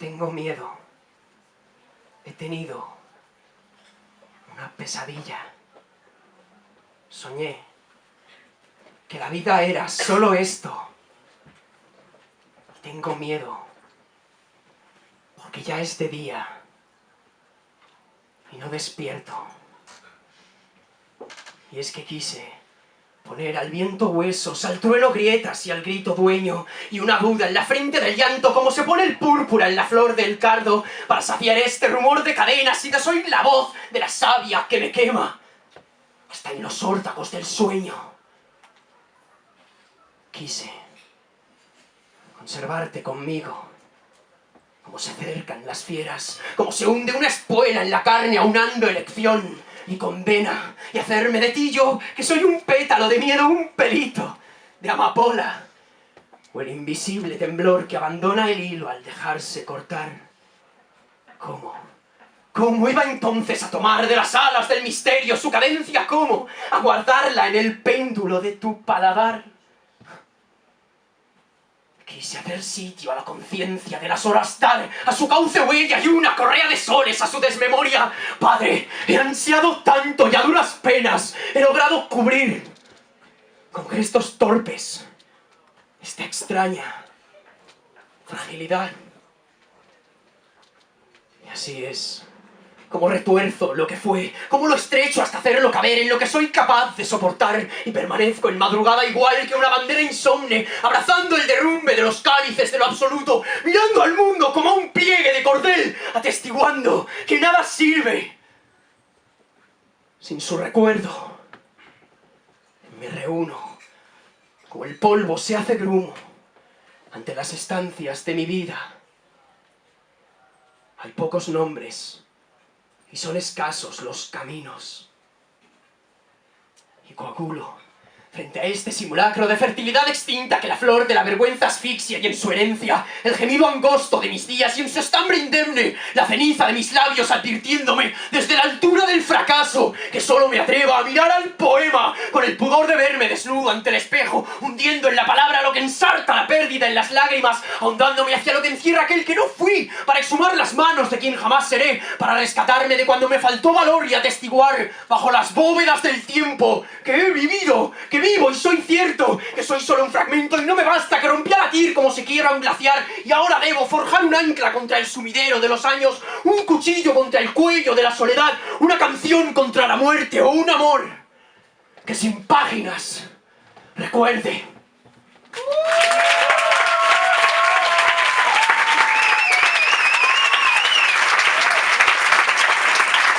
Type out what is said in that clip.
Tengo miedo. He tenido una pesadilla. Soñé que la vida era solo esto. Tengo miedo, porque ya es de día y no despierto. Y es que quise poner al viento huesos, al trueno grietas y al grito dueño, y una duda en la frente del llanto, como se pone el púrpura en la flor del cardo, para saciar este rumor de cadenas y de oír la voz de la savia que me quema, hasta en los órtagos del sueño. Quise conservarte conmigo, como se acercan las fieras, como se hunde una espuela en la carne aunando elección y condena, y hacerme de ti yo, que soy un pétalo de miedo, un pelito de amapola, o el invisible temblor que abandona el hilo al dejarse cortar. ¿Cómo iba entonces a tomar de las alas del misterio su cadencia? ¿Cómo a guardarla en el péndulo de tu paladar? Quise hacer sitio a la conciencia de las horas, dar a su cauce huella y una correa de soles a su desmemoria. Padre, he ansiado tanto y a duras penas he logrado cubrir con gestos torpes esta extraña fragilidad. Y así es como retuerzo lo que fue, como lo estrecho hasta hacerlo caber en lo que soy capaz de soportar, y permanezco en madrugada igual que una bandera insomne, abrazando el derrumbe de los cálices de lo absoluto, mirando al mundo como un pliegue de cordel, atestiguando que nada sirve sin su recuerdo. Me reúno, como el polvo se hace grumo ante las estancias de mi vida. Hay pocos nombres y son escasos los caminos. Y coagulo frente a este simulacro de fertilidad extinta que la flor de la vergüenza asfixia, y en su herencia el gemido angosto de mis días, y en su estambre indemne la ceniza de mis labios advirtiéndome desde la altura del fracaso que solo me atreva a mirar al poema con el pudor de verme desnudo ante el espejo, hundiendo en la palabra lo que ensarta la pérdida en las lágrimas, ahondándome hacia lo que encierra aquel que no fui, para exhumar las manos de quien jamás seré, para rescatarme de cuando me faltó valor y atestiguar bajo las bóvedas del tiempo que he vivido, que vivo y soy cierto, que soy solo un fragmento y no me basta, que rompí a latir como se quiera un glaciar, y ahora debo forjar un ancla contra el sumidero de los años, un cuchillo contra el cuello de la soledad, una canción contra la muerte, o un amor que sin páginas recuerde